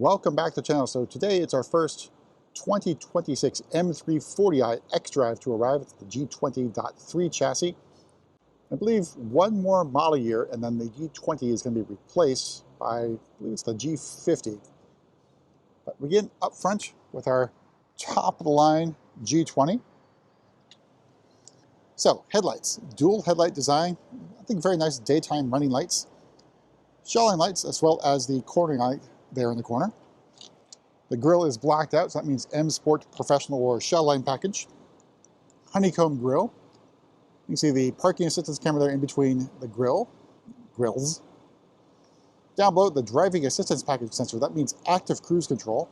welcome back to the channel. So today it's our first 2026 M340i xDrive to arrive. It's the G20.3 chassis. I believe one more model year and then the G20 is going to be replaced by, I believe it's the G50. But we begin up front with our top of the line G20. So headlights, dual headlight design. I think very nice daytime running lights. Shell-line lights as well as the cornering light there in the corner. The grille is blacked out, so that means M Sport Professional or Shell-line package. Honeycomb grille. You can see the parking assistance camera there in between the grills. Down below, the driving assistance package sensor. That means active cruise control.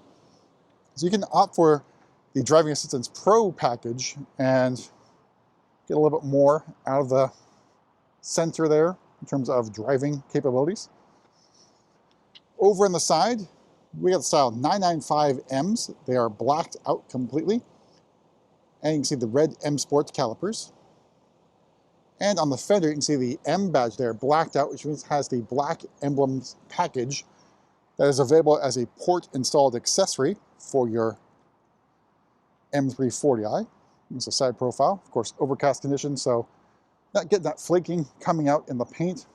So you can opt for the driving assistance Pro package and get a little bit more out of the sensor there in terms of driving capabilities. Over on the side, we got the style 995Ms. They are blacked out completely. And you can see the red M Sport calipers. And on the fender, you can see the M badge there, blacked out, which means it has the black emblems package that is available as a port-installed accessory for your M340i. It's a side profile, of course, overcast conditions, so not getting that flaking coming out in the paint.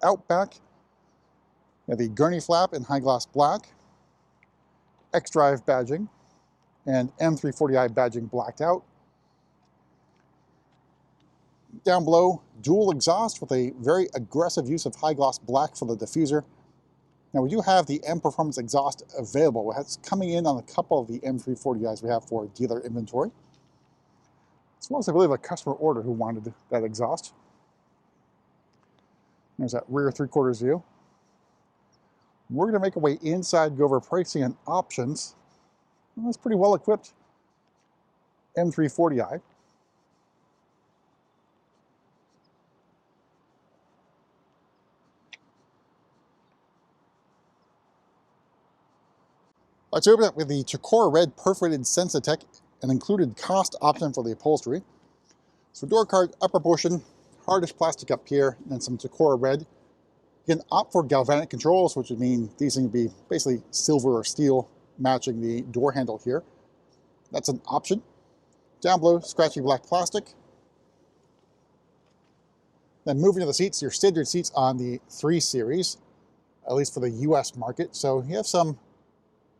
Out back, you have the gurney flap in high gloss black, xDrive badging, and M340i badging blacked out. Down below, dual exhaust with a very aggressive use of high gloss black for the diffuser. Now we do have the M Performance exhaust available. It's coming in on a couple of the M340is we have for dealer inventory. As well as I believe a customer order who wanted that exhaust. There's that rear 3/4 view. We're going to make our way inside, go over pricing and options. Well, that's pretty well equipped M340i. Let's open up with the Tacora Red perforated sensatec, an included cost option for the upholstery. So door card, upper portion, hardish plastic up here, and then some Tacora Red. You can opt for galvanic controls, which would mean these things would be basically silver or steel matching the door handle here. That's an option. Down below, scratchy black plastic. Then moving to the seats, your standard seats on the 3 Series, at least for the US market. So you have some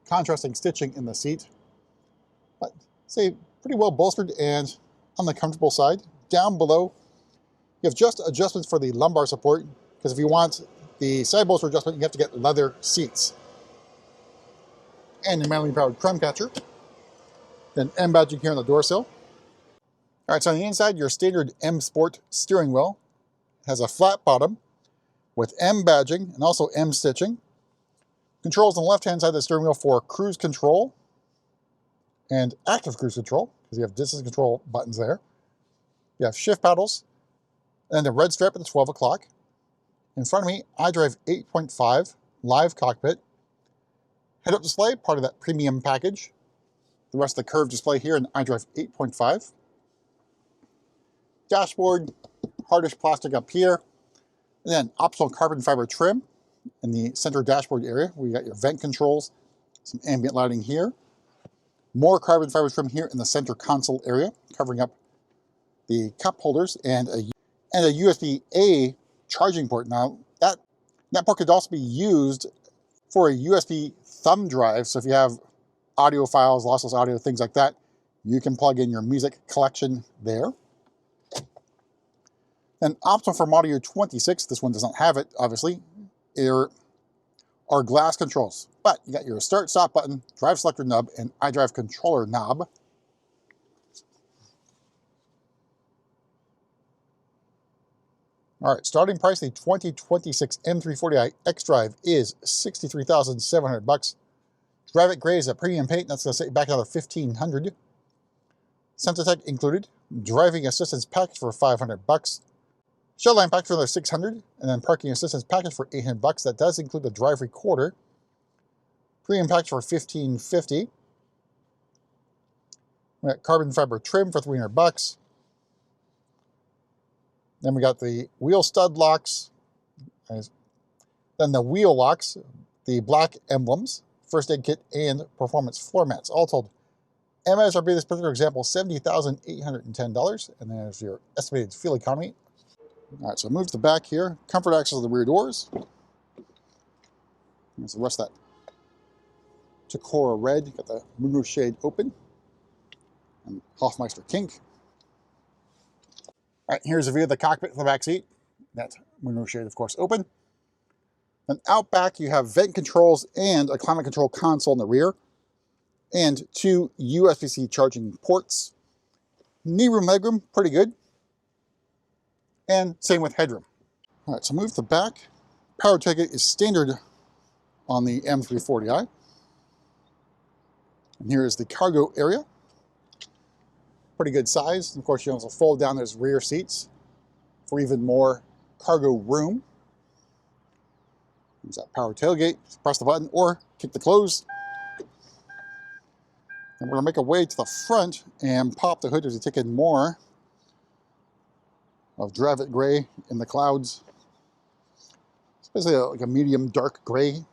contrasting stitching in the seat, but say pretty well bolstered and on the comfortable side. Down below, you have just adjustments for the lumbar support, because if you want the side bolster adjustment, you have to get leather seats. And your manually powered crumb catcher. Then M badging here on the door sill. All right, so on the inside, your standard M Sport steering wheel has a flat bottom with M badging and also M stitching. Controls on the left-hand side of the steering wheel for cruise control and active cruise control, because you have distance control buttons there. You have shift paddles, and the red stripe at the 12 o'clock. In front of me, iDrive 8.5, live cockpit. Head-up display, part of that premium package. The rest of the curved display here in iDrive 8.5. Dashboard, hardish plastic up here. And then optional carbon fiber trim in the center dashboard area, where you got your vent controls, some ambient lighting here. More carbon fiber trim here in the center console area, covering up the cup holders and a USB-A charging port. Now, that port could also be used for a USB thumb drive. So if you have audio files, lossless audio, things like that, you can plug in your music collection there. And optional for model year 26, this one doesn't have it, obviously, are glass controls. But you got your start stop button, drive selector nub, and iDrive controller knob. All right, starting price, the 2026 M340i xDrive is $63,700. Dravit Grey is a premium paint, that's going to set you back another $1,500. Sensatec included. Driving assistance package for $500. Shell-line package for another $600, and then parking assistance package for $800. That does include the drive recorder. Premium package for $1,550. We got carbon fiber trim for $300. Then we got the wheel stud locks, then the wheel locks, the black emblems, first aid kit, and performance floor mats. All told, MSRP this particular example, $70,810, and there's your estimated fuel economy. All right, so move to the back here. Comfort access to the rear doors. There's the rest of that Tacora Red. Got the moonroof shade open. And Hofmeister kink. All right, here's a view of the cockpit from the back seat. That moonroof shade, of course, open. Then out back, you have vent controls and a climate control console in the rear, and 2 USB-C charging ports. Knee room, legroom, pretty good. And same with headroom. All right, so move to the back. Power ticket is standard on the M340i. And here is the cargo area. Pretty good size. And of course, you can also fold down those rear seats for even more cargo room. There's that power tailgate. Just press the button or kick the close. And we're going to make a way to the front and pop the hood as you take in more of Dravit Grey in the clouds. It's basically like a medium dark gray,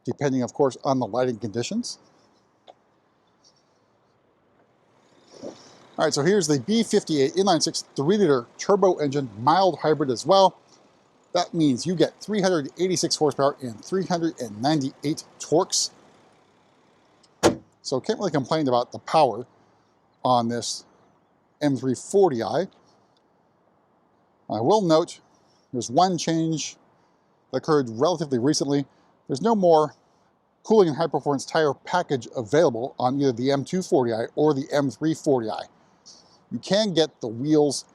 depending, of course, on the lighting conditions. All right, so here's the B58 inline-6 3-liter turbo engine, mild hybrid as well. That means you get 386 horsepower and 398 torques. So can't really complain about the power on this M340i. I will note there's one change that occurred relatively recently. There's no more cooling and high performance tire package available on either the M240i or the M340i. You can get the wheels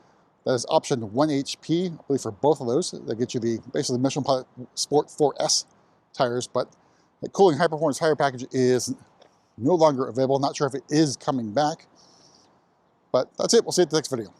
that is optioned 1 HP, I believe, for both of those. That get you the basically Michelin Pilot Sport 4S tires, but the cooling high performance tire package is no longer available. Not sure if it is coming back, but that's it. We'll see you at the next video.